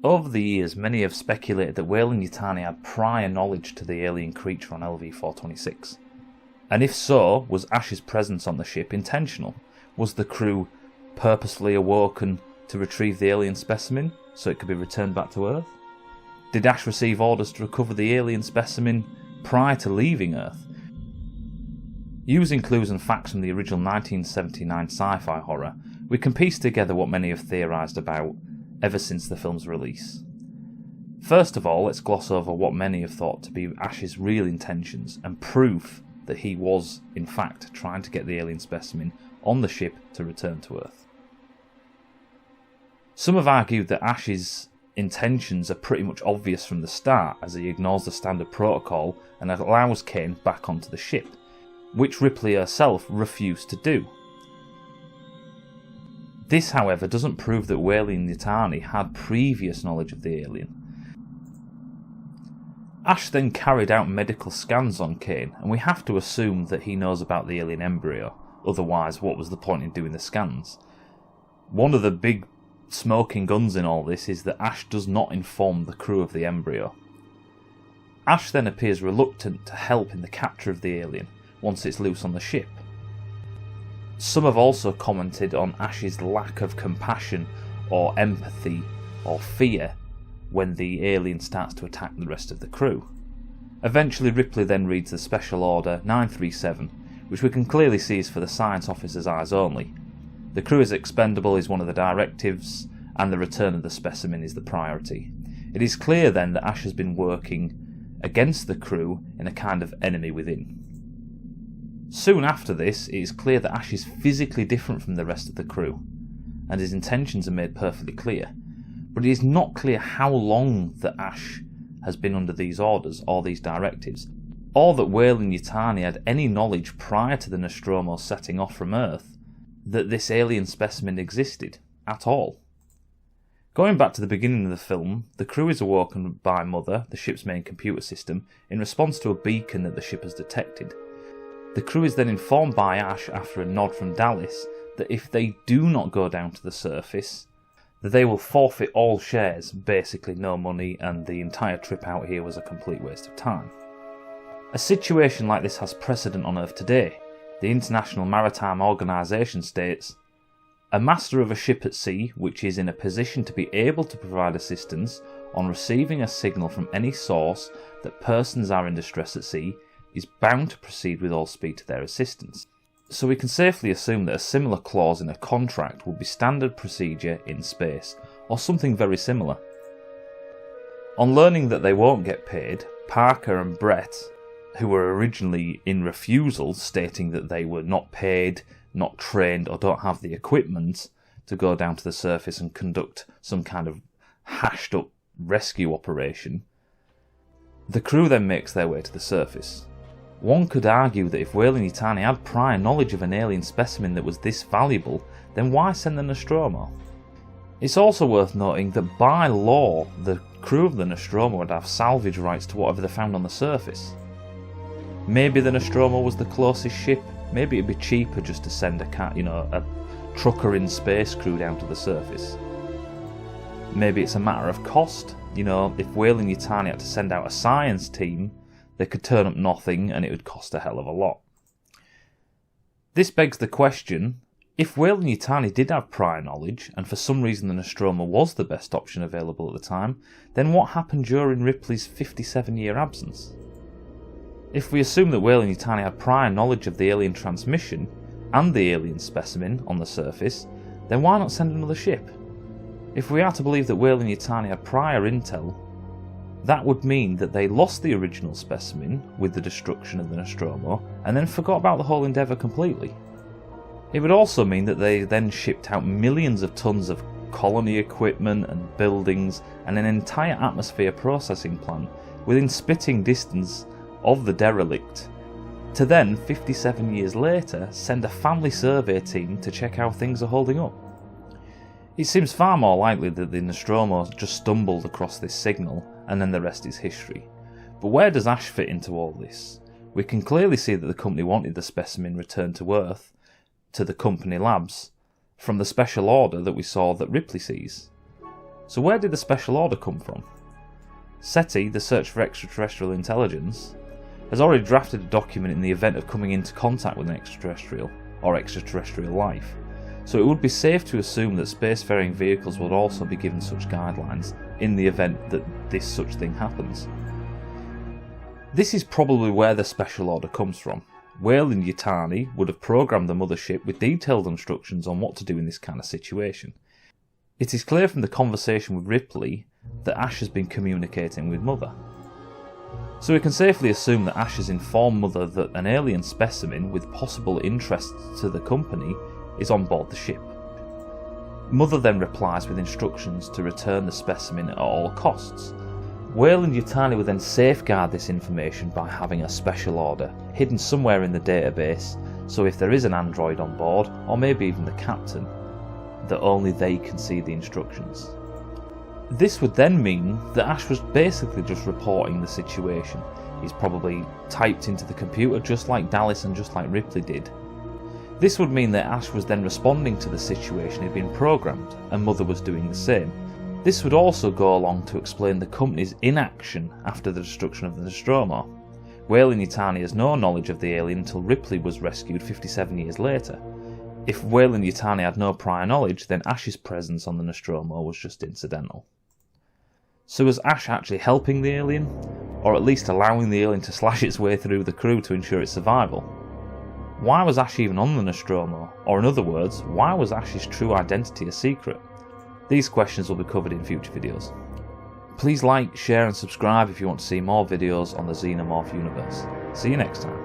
Over the years, many have speculated that Weyland Yutani had prior knowledge to the alien creature on LV-426. And if so, was Ash's presence on the ship intentional? Was the crew purposefully awoken to retrieve the alien specimen so it could be returned back to Earth? Did Ash receive orders to recover the alien specimen prior to leaving Earth? Using clues and facts from the original 1979 sci-fi horror, we can piece together what many have theorised about ever since the film's release. First of all, let's gloss over what many have thought to be Ash's real intentions and proof that he was, in fact, trying to get the alien specimen on the ship to return to Earth. Some have argued that Ash's intentions are pretty much obvious from the start, as he ignores the standard protocol and allows Kane back onto the ship, which Ripley herself refused to do. This, however, doesn't prove that Weyland Yutani had previous knowledge of the alien. Ash then carried out medical scans on Kane, and we have to assume that he knows about the alien embryo, otherwise what was the point in doing the scans? One of the big smoking guns in all this is that Ash does not inform the crew of the embryo. Ash then appears reluctant to help in the capture of the alien once it's loose on the ship. Some have also commented on Ash's lack of compassion or empathy or fear when the alien starts to attack the rest of the crew. Eventually Ripley then reads the Special Order 937, which we can clearly see is for the science officer's eyes only. The crew is expendable is one of the directives, and the return of the specimen is the priority. It is clear then that Ash has been working against the crew in a kind of enemy within. Soon after this, it is clear that Ash is physically different from the rest of the crew, and his intentions are made perfectly clear. But it is not clear how long that Ash has been under these orders or these directives, or that Weyland Yutani had any knowledge prior to the Nostromo setting off from Earth that this alien specimen existed at all. Going back to the beginning of the film, the crew is awoken by Mother, the ship's main computer system, in response to a beacon that the ship has detected. The crew is then informed by Ash after a nod from Dallas that if they do not go down to the surface, that they will forfeit all shares, basically no money, and the entire trip out here was a complete waste of time. A situation like this has precedent on Earth today. The International Maritime Organization states, "A master of a ship at sea which is in a position to be able to provide assistance on receiving a signal from any source that persons are in distress at sea is bound to proceed with all speed to their assistance." So we can safely assume that a similar clause in a contract would be standard procedure in space, or something very similar. On learning that they won't get paid, Parker and Brett, who were originally in refusal, stating that they were not paid, not trained, or don't have the equipment to go down to the surface and conduct some kind of hashed up rescue operation, the crew then makes their way to the surface. One could argue that if Weyland Yutani had prior knowledge of an alien specimen that was this valuable, then why send the Nostromo? It's also worth noting that by law, the crew of the Nostromo would have salvage rights to whatever they found on the surface. Maybe the Nostromo was the closest ship, maybe it'd be cheaper just to send a trucker in space crew down to the surface. Maybe it's a matter of cost. If Weyland Yutani had to send out a science team, they could turn up nothing and it would cost a hell of a lot. This begs the question, if Weyland Yutani did have prior knowledge, and for some reason the Nostromo was the best option available at the time, then what happened during Ripley's 57-year absence? If we assume that Weyland Yutani had prior knowledge of the alien transmission, and the alien specimen on the surface, then why not send another ship? If we are to believe that Weyland Yutani had prior intel, that would mean that they lost the original specimen with the destruction of the Nostromo, and then forgot about the whole endeavour completely. It would also mean that they then shipped out millions of tons of colony equipment and buildings and an entire atmosphere processing plant within spitting distance of the derelict, to then, 57 years later, send a family survey team to check how things are holding up. It seems far more likely that the Nostromo just stumbled across this signal and then the rest is history. But where does Ash fit into all this? We can clearly see that the company wanted the specimen returned to Earth, to the company labs, from the special order that we saw that Ripley sees. So where did the special order come from? SETI, the Search for Extraterrestrial Intelligence, has already drafted a document in the event of coming into contact with an extraterrestrial, or extraterrestrial life, so it would be safe to assume that spacefaring vehicles would also be given such guidelines in the event that this such thing happens. This is probably where the special order comes from. Weyland Yutani would have programmed the mothership with detailed instructions on what to do in this kind of situation. It is clear from the conversation with Ripley that Ash has been communicating with Mother. So we can safely assume that Ash has informed Mother that an alien specimen with possible interest to the company is on board the ship. Mother then replies with instructions to return the specimen at all costs. Weyland Yutani would then safeguard this information by having a special order hidden somewhere in the database, so if there is an android on board, or maybe even the captain, that only they can see the instructions. This would then mean that Ash was basically just reporting the situation. He's probably typed into the computer just like Dallas and just like Ripley did. This would mean that Ash was then responding to the situation he'd been programmed, and Mother was doing the same. This would also go along to explain the company's inaction after the destruction of the Nostromo. Weyland Yutani has no knowledge of the alien until Ripley was rescued 57 years later. If Weyland Yutani had no prior knowledge, then Ash's presence on the Nostromo was just incidental. So was Ash actually helping the alien, or at least allowing the alien to slash its way through the crew to ensure its survival? Why was Ash even on the Nostromo, or in other words, why was Ash's true identity a secret? These questions will be covered in future videos. Please like, share and subscribe if you want to see more videos on the Xenomorph universe. See you next time.